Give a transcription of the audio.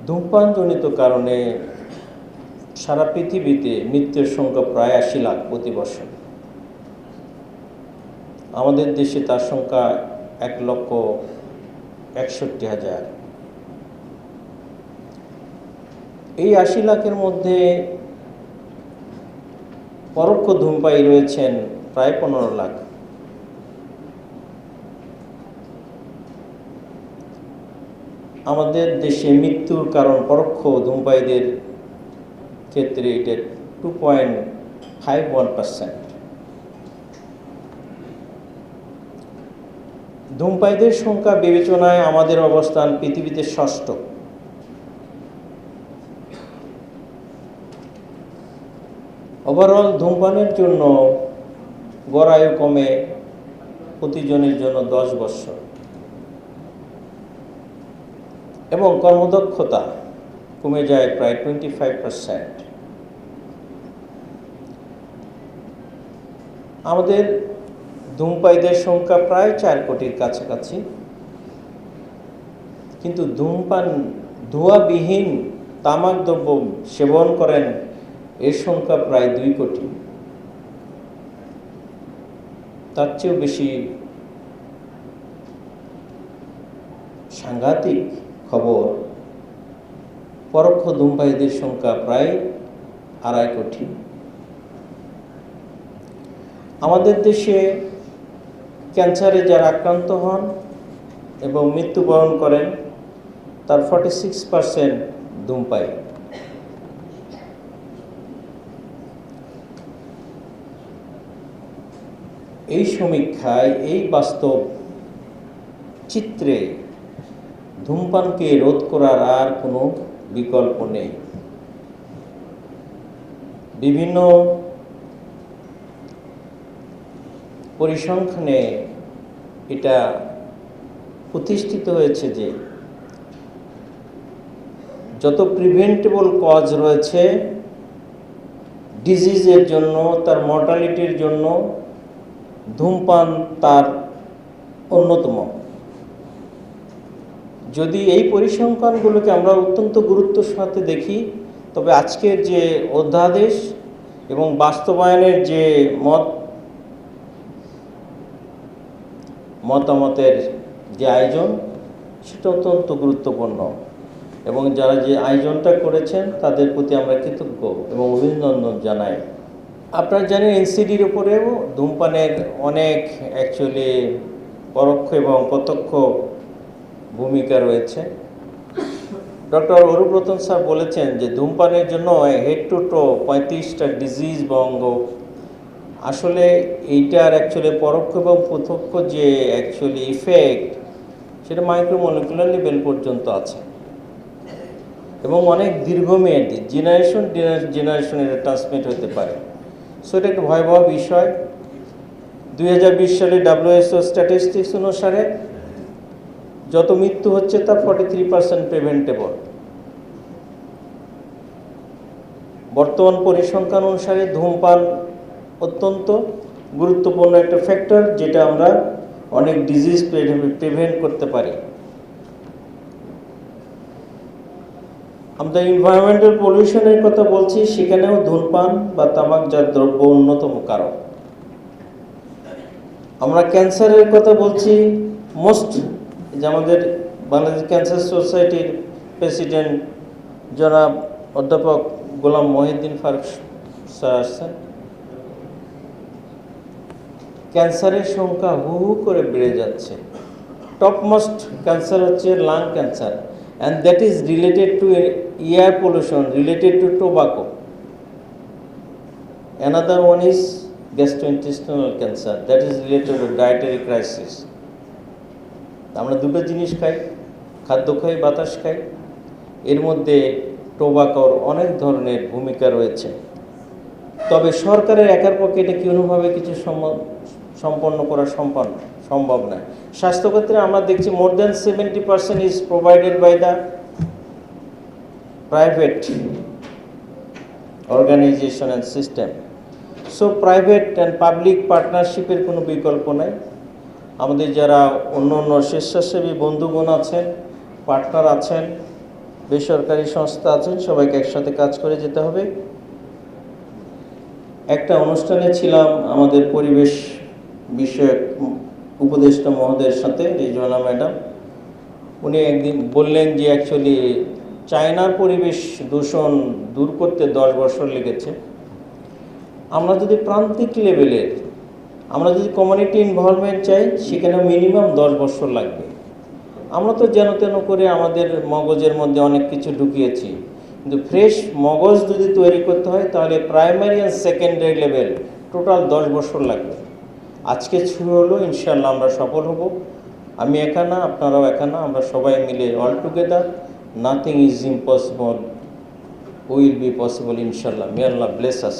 ধূমপানজনিত কারণে সারা পৃথিবীতে মৃত্যুর সংখ্যা প্রায় ৮০ লাখ প্রতি বছর। আমাদের দেশে তার সংখ্যা ১,৬১,০০০। এই ৮০ লাখের মধ্যে পরোক্ষ ধূমপায়ী রয়েছেন প্রায় ১৫ লাখ। আমাদের দেশে মৃত্যুর কারণ পরোক্ষ ধূমপায়ীদের ক্ষেত্রে এটা 2.51%। ধূমপায়ীদের সংখ্যা বিবেচনায় আমাদের অবস্থান পৃথিবীতে ষষ্ঠ। ওভারঅল ধূমপানের জন্য গড় আয়ু কমে প্রতিজনের জন্য 10 বছর এবং কর্মদক্ষতা কমে যায় প্রায় 25%। আমাদের ধূমপায়ীদের সংখ্যা প্রায় 4 কোটির কাছাকাছি, কিন্তু ধোঁয়াবিহীন তামাক দ্রব্য সেবন করেন এর সংখ্যা প্রায় 2 কোটি। তার চেয়েও বেশি সাংঘাতিক খবর, পরোক্ষ ধূমপায়ীদের সংখ্যা প্রায় 2.5 কোটি। আমাদের দেশে ক্যান্সারে যারা আক্রান্ত হন এবং মৃত্যুবরণ করেন তার 46% ধূমপায়ী। এই সমীক্ষায় এই বাস্তব চিত্রে ধূমপানকে রোধ করার আর কোনো বিকল্প নেই। বিভিন্ন পরিসংখ্যানে এটা প্রতিষ্ঠিত হয়েছে যে যত প্রিভেন্টেবল কজ রয়েছে ডিজিজের জন্য, তার মর্টালিটির জন্য ধূমপান তার অন্যতম। যদি এই পরিসংখ্যানগুলোকে আমরা অত্যন্ত গুরুত্বের সাথে দেখি, তবে আজকের যে অধ্যাদেশ এবং বাস্তবায়নের যে মতামতের যে আয়োজন, সেটা অত্যন্ত গুরুত্বপূর্ণ এবং যারা যে আয়োজনটা করেছেন তাদের প্রতি আমরা কৃতজ্ঞ এবং অভিনন্দন জানাই। আপনারা জানেন এনসিডির উপরেও ধূমপানের অনেক পরোক্ষ এবং প্রত্যক্ষ ভূমিকা রয়েছে। ডক্টর অরূপ রতন স্যার বলেছেন যে ধূমপানের জন্য হেড টু টো 35টা ডিজিজ বা অঙ্গ। আসলে এইটার পরোক্ষ এবং প্রত্যক্ষ যে ইফেক্ট, সেটা মাইক্রোমলিকুলার লেভেল পর্যন্ত আছে এবং অনেক দীর্ঘমেয়াদী, জেনারেশন এটা ট্রান্সমিট হতে পারে। সো এটা একটা ভয়াবহ বিষয়। 2020 সালে WHO স্ট্যাটিস্টিক্স অনুসারে যত মৃত্যু হচ্ছে তার 43% প্রিভেন্টেবল। বর্তমান পরিসংখ্যান অনুসারে ধূমপান অত্যন্ত গুরুত্বপূর্ণ একটা ফ্যাক্টর, যেটা আমরা অনেক ডিজিজ প্রিভেন্ট করতে পারি। আমরা এনভায়রনমেন্টাল পলিউশনের কথা বলছি, সেখানেও ধূমপান বা তামাকজাত দ্রব্য অন্যতম কারণ। আমরা ক্যান্সারের কথা বলছি, যে আমাদের বাংলাদেশ ক্যান্সার সোসাইটির প্রেসিডেন্ট জনাব অধ্যাপক গোলাম মহিউদ্দিন ফারুক স্যার আসছেন। ক্যান্সারের সংখ্যা হু হু করে বেড়ে যাচ্ছে। টপমোস্ট ক্যান্সার হচ্ছে lung cancer, and that is related to air pollution, related to tobacco. Another one is gastrointestinal cancer, that is related to dietary crisis. আমরা দুটো জিনিস খাই, খাদ্য খাই, বাতাস খাই, এর মধ্যে টোবাকোর অনেক ধরনের ভূমিকা রয়েছে। তবে সরকারের একার পক্ষে এটা কোনোভাবে কিছু সম্পন্ন করা সম্ভব নয়। স্বাস্থ্যক্ষেত্রে আমরা দেখছি more than 70% is provided by the private organization and system. So private and public partnership-এর কোনো বিকল্প নাই। আমাদের যারা অন্য স্বেচ্ছাসেবী বন্ধুগণ আছেন, পার্টনার আছেন, বেসরকারি সংস্থা আছেন, সবাইকে একসাথে কাজ করে যেতে হবে। একটা অনুষ্ঠানে ছিলাম আমাদের পরিবেশ বিষয়ক উপদেষ্টা মহোদয়ের সাথে, রিজওয়ানা ম্যাডাম। উনি একদিন বললেন যে অ্যাকচুয়ালি চায়নার পরিবেশ দূষণ দূর করতে 10 বছর লেগেছে। আমরা যদি প্রান্তিক লেভেলের, আমরা যদি কমিউনিটি ইনভলভমেন্ট চাই, সেখানে মিনিমাম 10 বছর লাগবে। আমরা তো যেন তেন করে আমাদের মগজের মধ্যে অনেক কিছু ঢুকিয়েছি, কিন্তু ফ্রেশ মগজ যদি তৈরি করতে হয় তাহলে primary and secondary level total 10 বছর লাগবে। আজকে শুরু হলো, ইনশাল্লাহ আমরা সফল হব। আমি একা না, আপনারাও একা না, আমরা সবাই মিলে all together. Nothing is impossible, will be possible ইনশাল্লাহ। মে আল্লাহ ব্লেস আস।